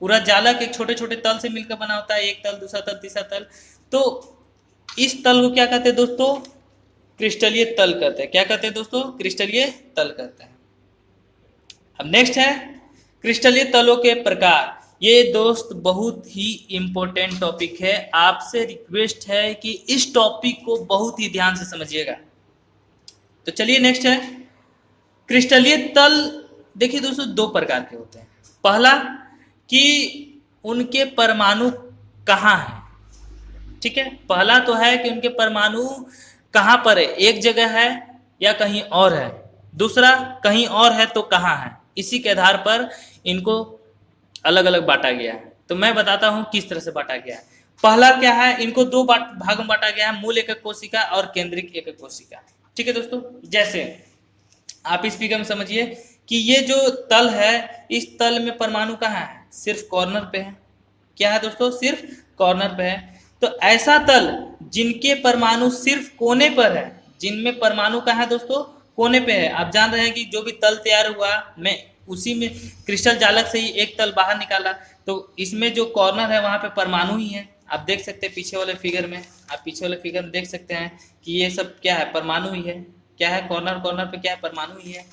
पूरा जालक एक छोटे छोटे तल से मिलकर बना होता है, एक तल, दूसरा तल, तीसरा तल। तो इस तल को क्या कहते हैं दोस्तों, क्रिस्टलीय तल कहते हैं। क्या कहते हैं दोस्तों, क्रिस्टलीय तल कहते हैं। अब नेक्स्ट है क्रिस्टलीय तलों के प्रकार। ये दोस्त बहुत ही इंपॉर्टेंट टॉपिक है, आपसे रिक्वेस्ट है कि इस टॉपिक को बहुत ही ध्यान से समझिएगा। तो चलिए नेक्स्ट है, क्रिस्टलीय तल देखिए दोस्तों दो प्रकार के होते हैं। पहला कि उनके परमाणु कहाँ हैं, ठीक है। पहला तो है कि उनके परमाणु कहाँ पर है, एक जगह है या कहीं और है। दूसरा कहीं और है तो कहाँ है, इसी के आधार पर इनको अलग अलग बांटा गया है। तो मैं बताता हूँ किस तरह से बांटा गया है। पहला क्या है, इनको दो भागों में बांटा गया है, मूल एकक कोशिका और केंद्रिक एकक कोशिका, ठीक है दोस्तों। जैसे आप इस फिगर में समझिए कि ये जो तल है, इस तल में परमाणु कहाँ है, सिर्फ कॉर्नर पे है। क्या है दोस्तों, सिर्फ कॉर्नर पे है। तो ऐसा तल जिनके परमाणु सिर्फ कोने पर है, जिनमें परमाणु कहाँ है दोस्तों, कोने पे है। आप जान रहे हैं कि जो भी तल तैयार हुआ, मैं उसी में क्रिस्टल जालक से ही एक तल बाहर निकाला, तो इसमें जो कॉर्नर है वहां पे परमाणु ही है। आप देख सकते हैं पीछे वाले फिगर में, आप पीछे वाले फिगर में देख सकते हैं कि ये सब क्या है, परमाणु ही है। क्या है, कॉर्नर कॉर्नर पे क्या है, परमाणु ही है।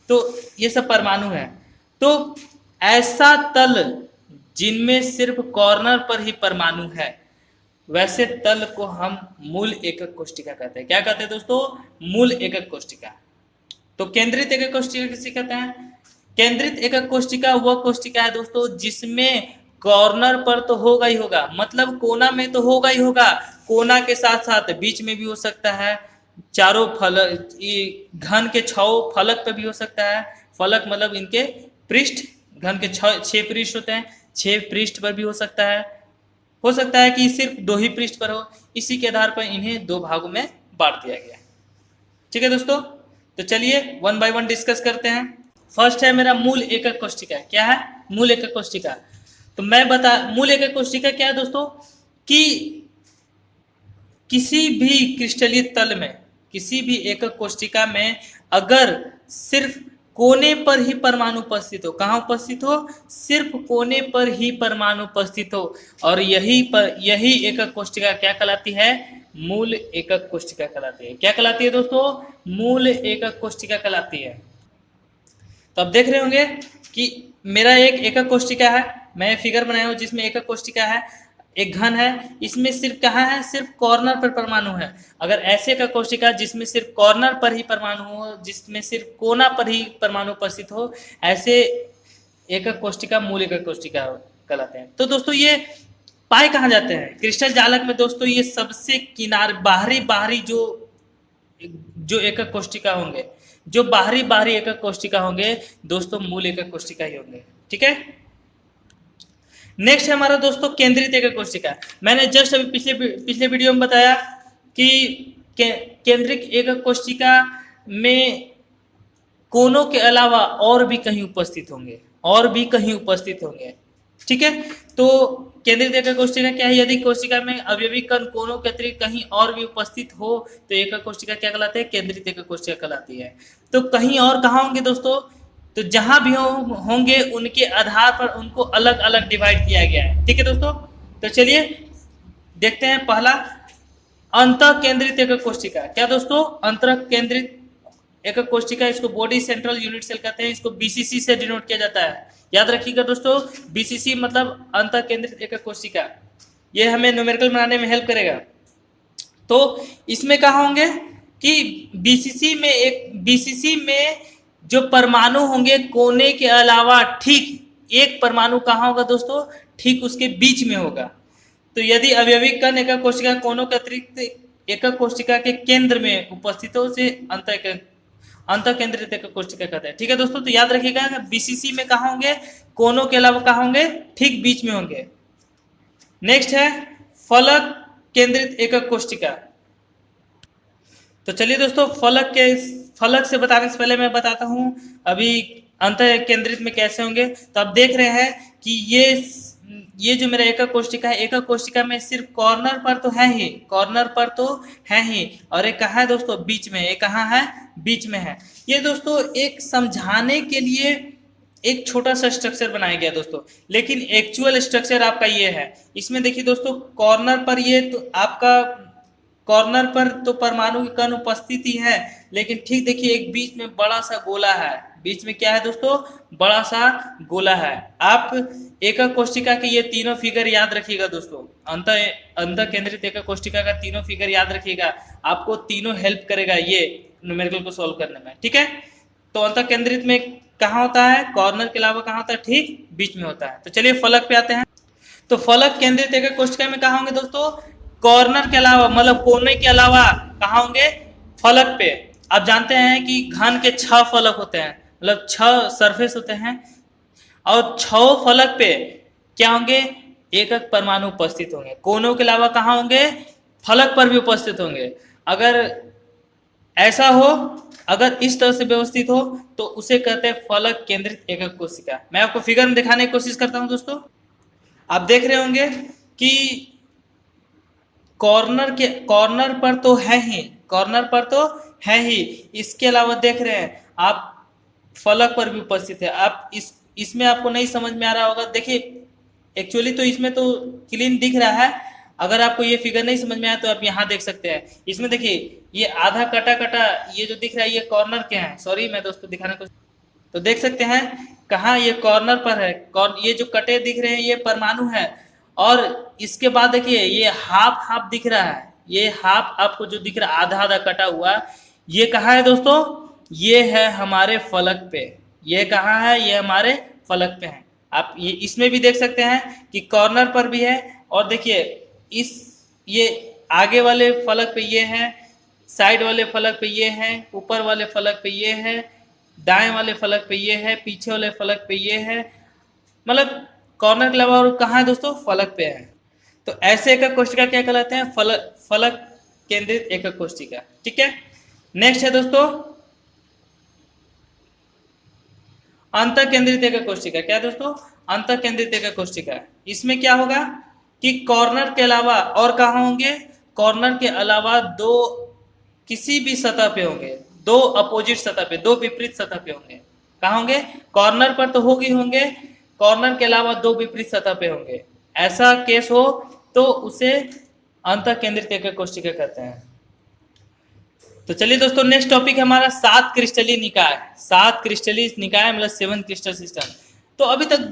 तो ये सब परमाणु है। तो ऐसा तल जिनमें सिर्फ कॉर्नर पर ही परमाणु है, वैसे तल को हम मूल एकक कोशिका कहते हैं। क्या कहते हैं दोस्तों, मूल एकक कोशिका। तो केंद्रित एकक कोशिका किसे कहते हैं, केंद्रित एकक कोशिका वह कोशिका है दोस्तों जिसमें कॉर्नर पर तो होगा ही होगा, मतलब कोना में तो होगा ही होगा, कोना के साथ साथ बीच में भी हो सकता है, चारों फलक, घन के 6 फलक पे भी हो सकता है। फलक मतलब इनके पृष्ठ, घन के 6 पृष्ठ होते हैं, 6 पृष्ठ पर भी हो सकता है कि सिर्फ 2 ही पृष्ठ पर हो। इसी के आधार पर इन्हें 2 भागों में बांट दिया गया, ठीक है दोस्तों। तो चलिए 1 बाय 1 डिस्कस करते हैं। फर्स्ट है मेरा मूल एकक कोशिका। क्या है, मूल एकक कोशिका। तो मैं मूल एकक कोशिका क्या है दोस्तों, कि किसी भी क्रिस्टलीय तल में, किसी भी एकक कोशिका में अगर सिर्फ कोने पर ही परमाणु उपस्थित हो, कहाँ उपस्थित हो, सिर्फ कोने पर ही परमाणु उपस्थित हो, और यही एकक कोशिका क्या कहलाती है, मूल एकक कोष्टिका कहलाती है। क्या कहलाती है दोस्तों? मूल एकक कोष्टिका कहलाती है। तो अब देख रहे होंगे कि मेरा एक एकक कोष्टिका है, मैं फिगर बनाया हूं जिसमें एकक कोष्टिका है, एक घन है, इसमें सिर्फ कहाँ है, सिर्फ कॉर्नर पर परमाणु है। अगर ऐसे एकक कोष्टिका जिसमें सिर्फ कॉर्नर पर ही परमाणु हो, जिसमें सिर्फ कोना पर ही परमाणु उपस्थित हो, ऐसे एकक कोष्टिका मूल एकक कोष्टिका कहलाते हैं। तो दोस्तों ये पाए कहाँ जाते हैं? क्रिस्टल जालक में दोस्तों ये सबसे किनारे बाहरी जो एकक कोष्टिका होंगे, जो बाहरी एकक कोष्टिका होंगे दोस्तों, मूल एकक कोष्टिका ही होंगे। ठीक है, नेक्स्ट है हमारा दोस्तों केंद्रित एकक कोष्टिका। मैंने जस्ट अभी पिछले वीडियो में बताया कि केंद्रित एकक कोष्टिका में कोनों के अलावा और भी कहीं उपस्थित होंगे, ठीक है। तो केंद्रित एकक कोष्टिका क्या है? यदि कोष्टिका में अवयवी कण कोनों के अतिरिक्त कहीं और भी उपस्थित हो तो एकक कोष्टिका क्या कहलाते हैं? केंद्रित एकक कोष्टिका कहलाती है। तो कहीं और कहाँ होंगे दोस्तों? तो जहां भी होंगे उनके आधार पर उनको अलग अलग डिवाइड किया गया है। ठीक है दोस्तों, तो चलिए देखते हैं पहला अंतः केंद्रित एकक कोष्टिका। क्या दोस्तों? अंतः केंद्रित एकक कोष्टिका, इसको बॉडी सेंट्रल यूनिट सेल कहते हैं, इसको बीसीसी से डिनोट किया जाता है। याद रखिएगा दोस्तों, बीसीसी मतलब अंतः केंद्रित एकक कोष्टिका, ये हमें न्यूमेरिकल बनाने में हेल्प करेगा। तो इसमें कहा होंगे कि बीसीसी में जो परमाणु होंगे कोने के अलावा ठीक एक परमाणु कहाँ होगा दोस्तों? ठीक उसके बीच में होगा। तो यदि अवयवी कण एकक कोशिका कोनों के अतिरिक्त एकक कोशिका के केंद्र में उपस्थित हो उसे अंतः केंद्रित एकक कोशिका कहते हैं। ठीक है दोस्तों, तो याद रखिएगा बीसीसी में कहाँ होंगे? कोनों के अलावा कहाँ होंगे? ठीक बीच में होंगे। नेक्स्ट है फलक केंद्रित एकक कोशिका। तो चलिए दोस्तों, फलक से बताने से पहले मैं बताता हूं अभी अंतः केंद्रित में कैसे होंगे। तो आप देख रहे हैं कि ये जो मेरा एकक कोशिका है, एकक कोशिका में सिर्फ कॉर्नर पर तो है ही, और एक कहाँ है दोस्तों? बीच में। एक कहाँ है? बीच में है। ये दोस्तों एक समझाने के लिए एक छोटा सा स्ट्रक्चर बनाया गया दोस्तों, लेकिन एक्चुअल स्ट्रक्चर आपका ये है। इसमें देखिए दोस्तों, कॉर्नर पर ये तो आपका कॉर्नर पर तो परमाणु की कण उपस्थिति है, लेकिन ठीक देखिए एक बीच में बड़ा सा गोला है। बीच में क्या है दोस्तों? बड़ा सा गोला है। आप एकक कोशिका के ये तीनों फिगर याद रखिएगा दोस्तों, अंतः केंद्रित एकक कोशिका का तीनों फिगर याद रखिएगा, आपको तीनों हेल्प करेगा ये न्यूमेरिकल को सॉल्व करने में। ठीक है, तो अंतः केंद्रित में कहाँ होता है? कॉर्नर के अलावा कहाँ होता है? ठीक बीच में होता है। तो चलिए फलक पे आते हैं। तो फलक केंद्रित एकक कोशिका में कहाँ होंगे दोस्तों? कॉर्नर के अलावा मतलब कोने के अलावा कहाँ होंगे? फलक पे। आप जानते हैं कि घन के 6 फलक होते हैं, मतलब 6 सरफेस होते हैं, और 6 फलक पे क्या होंगे? एकक परमाणु उपस्थित होंगे। कोनों के अलावा कहाँ होंगे? फलक पर भी उपस्थित होंगे। अगर ऐसा हो, अगर इस तरह से व्यवस्थित हो तो उसे कहते हैं फलक केंद्रित एकक कोशिका। मैं आपको फिगर में दिखाने की कोशिश करता हूं दोस्तों। आप देख रहे होंगे कि कॉर्नर पर तो है ही, इसके अलावा देख रहे हैं आप फलक पर भी उपस्थित है। आप इसमें आपको नहीं समझ में आ रहा होगा, देखिए एक्चुअली तो इसमें तो क्लीन दिख रहा है। अगर आपको ये फिगर नहीं समझ में आया तो आप यहाँ देख सकते हैं। इसमें देखिए ये आधा कटा ये जो दिख रहा है ये कॉर्नर के हैं। सॉरी मैं दोस्तों दिखाने को, तो देख सकते हैं कहाँ ये कॉर्नर पर है। ये जो कटे दिख रहे हैं ये परमाणु है, और इसके बाद देखिए ये हाफ दिख रहा है। ये हाफ आपको जो दिख रहा है आधा कटा हुआ, ये कहाँ है दोस्तों? ये है हमारे फलक पे। ये कहाँ है? ये हमारे फलक पे है। आप ये इसमें भी देख सकते हैं कि कॉर्नर पर भी है, और देखिए ये आगे वाले फलक पे ये है, साइड वाले फलक पे ये है, ऊपर वाले फलक पे ये है, दाएं वाले फलक पे ये है, पीछे वाले फलक पे ये है, मतलब कॉर्नर के अलावा और कहाँ है दोस्तों? फलक पे है। तो ऐसे एकक कोशिका क्या कहलाते हैं? फलक केंद्रित एकक कोशिका। ठीक है, नेक्स्ट है दोस्तों अंतः केंद्रित एकक कोशिका। क्या दोस्तों? अंतः केंद्रित एकक कोशिका। इसमें क्या होगा कि कॉर्नर के अलावा और कहाँ होंगे? कॉर्नर के अलावा दो किसी भी सतह पे होंगे, दो अपोजिट सतह पे, दो विपरीत सतह पे होंगे। कहाँ होंगे? कॉर्नर पर तो होंगे, कॉर्नर के अलावा दो विपरीत सतह पे होंगे। ऐसा केस हो तो उसे अंतः केंद्रित एकक कोशिका कहते हैं। तो चलिए दोस्तों, नेक्स्ट टॉपिक है हमारा 7 क्रिस्टलीय निकाय। 7 क्रिस्टलीय निकाय मतलब 7 क्रिस्टल सिस्टम। तो अभी तक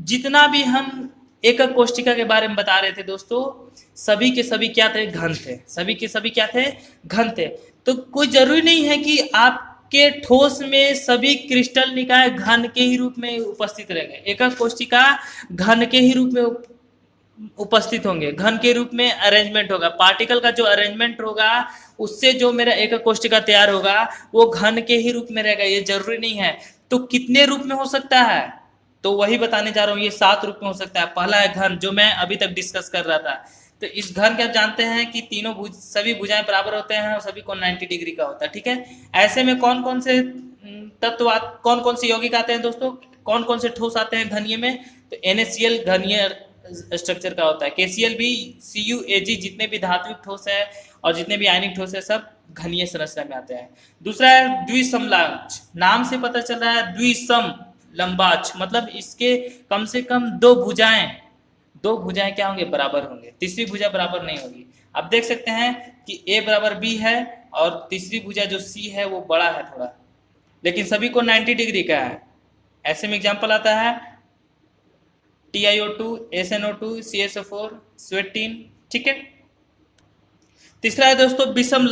जितना भी हम एकक कोशिका के बारे में बता रहे थे दोस्तों, सभी के सभी क्या थे? घन थे। सभी के सभी क्या थे? घन थे। तो कोई जरूरी नहीं है कि आपके ठोस में सभी क्रिस्टल निकाय घन के ही रूप में उपस्थित रहेंगे। एकक कोशिका घन के ही रूप में उपस्थित होंगे, घन के रूप में अरेंजमेंट होगा। पार्टिकल का जो अरेंजमेंट होगा उससे जो मेरा एकक कोशिका तैयार होगा वो घन के ही रूप में रहेगा, ये जरूरी नहीं है। तो कितने रूप में हो सकता है? तो वही बताने जा रहा हूँ, ये 7 रूप में हो सकता है। पहला है घन, जो मैं अभी तक डिस्कस कर रहा था। तो इस घन के आप जानते हैं कि तीनों सभी भुजाएं बराबर होते हैं और सभी कोण 90 डिग्री का होता है, ठीक है। ऐसे में कौन कौन से तत्व, कौन कौन से यौगिक आते हैं दोस्तों, कौन कौन से ठोस आते हैं घनीय में? तो NaCl घनीय स्ट्रक्चर का होता है, KCl भी, CuAg, जितने भी धात्विक ठोस है और जितने भी आयनिक ठोस है सब घनीय संरचना में आते हैं। दूसरा है द्विसमलंबाक्ष, नाम से पता चल रहा है द्विसम लंबाक्ष, मतलब इसके कम से कम दो भुजाएं क्या होंगे? बराबर होंगे। तीसरी भुजा बराबर नहीं होगी। आप देख सकते हैं कि A बराबर B है और तीसरी भुजा जो C है वो बड़ा है थोड़ा, लेकिन सभी को 90 डिग्री का है। ऐसे में एग्जाम्पल आता है TiO2, SnO2, CSO4, स्वेटिन, ठीक है। तीसरा है दोस्तों विषम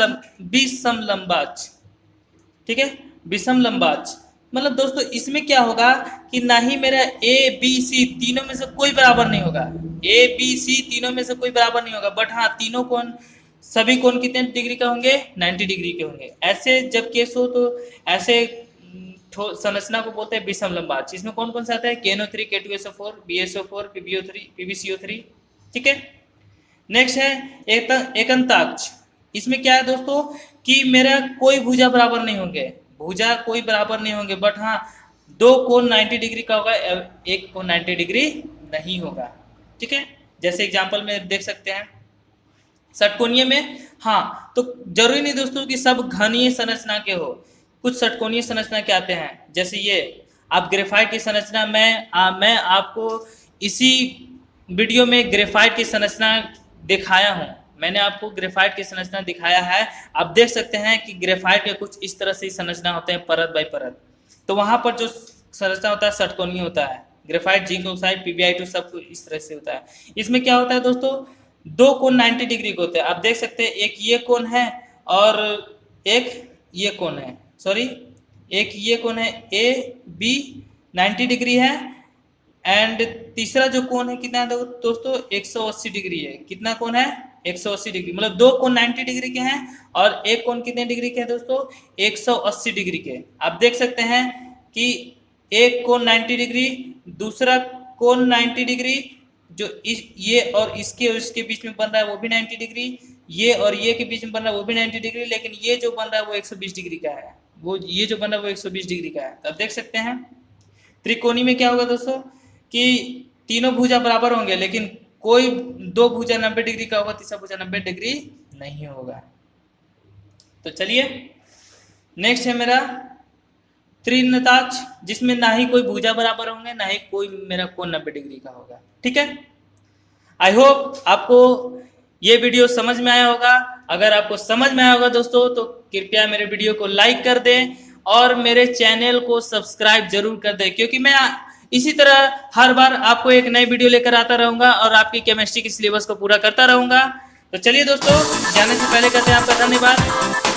लंबाक्ष, ठीक है। विषम लंबाक्ष मतलब दोस्तों इसमें क्या होगा कि ना ही मेरा A, B, C तीनों में से कोई बराबर नहीं होगा। A, B, C तीनों में से कोई बराबर नहीं होगा, बट हाँ तीनों कोण, सभी कोण कितने डिग्री का होंगे? 90 डिग्री के होंगे। ऐसे जब केस हो तो ऐसे संरचना को बोलते हैं विषम लंबाक्ष। इसमें कौन कौन सा आता है? KNO3, K2SO4, BSO4, PbO3, PbCO3, ठीक है। नेक्स्ट है एकंताक्ष। इसमें क्या है दोस्तों कि मेरा कोई भुजा बराबर नहीं होंगे, भुजा कोई बराबर नहीं होंगे, बट हाँ दो कोण 90 डिग्री का होगा, एक कोण 90 डिग्री नहीं होगा, ठीक है। जैसे एग्जांपल में देख सकते हैं षटकोणीय में, हाँ तो जरूरी नहीं दोस्तों कि सब घनीय संरचना के हो, कुछ षटकोणीय संरचना के आते हैं। जैसे ये आप ग्रेफाइट की संरचना, मैं आपको इसी वीडियो में ग्रेफाइट की संरचना दिखाया हूँ, मैंने आपको ग्रेफाइट की संरचना दिखाया है। आप देख सकते हैं कि ग्रेफाइट के कुछ इस तरह से संरचना होते हैं, परत बाई परत। तो वहां पर जो संरचना होता है षटकोणीय होता है। ग्रेफाइट, जिंक ऑक्साइड, PbI2 सब कुछ इस तरह से होता है। इसमें क्या होता है दोस्तों, दो कोण 90 डिग्री के होते हैं। आप देख सकते हैं एक ये कोण है और एक ये कोण है, सॉरी एक ये कोण है AB 90 डिग्री है, एंड तीसरा जो कोण है कितना है दोस्तों? 180 डिग्री है। कितना कोण है? 180 डिग्री। मतलब दो कोण 90 डिग्री के हैं और एक कोण कितने डिग्री के हैं दोस्तों? 180 डिग्री के। आप देख सकते हैं कि एक कोण 90 डिग्री, दूसरा कोण 90 डिग्री, जो ये और इसके बीच में बन रहा है वो भी 90 डिग्री, ये और ये के बीच में बन रहा है वो भी 90 डिग्री, लेकिन ये जो बन रहा है वो 120 डिग्री का है, ये जो बन रहा है वो 120 डिग्री का है। तो आप देख सकते हैं त्रिकोणी में क्या होगा दोस्तों कि तीनों भुजा बराबर होंगे, लेकिन कोई दो भुजा 90 डिग्री का होगा, तीसरा भुजा 90 डिग्री नहीं होगा। तो चलिए नेक्स्ट है मेरा त्रिनताक्ष, जिसमें ना ही कोई भुजा बराबर होंगे ना ही कोई मेरा कोण 90 डिग्री का होगा, ठीक है। आई होप आपको ये वीडियो समझ में आया होगा। अगर आपको समझ में आया होगा दोस्तों तो कृपया मेरे वीडियो को लाइक कर दें और मेरे चैनल को सब्सक्राइब जरूर कर दें, क्योंकि मैं इसी तरह हर बार आपको एक नई वीडियो लेकर आता रहूंगा और आपकी केमिस्ट्री की सिलेबस को पूरा करता रहूंगा। तो चलिए दोस्तों, जाने से पहले कहते हैं आपका धन्यवाद।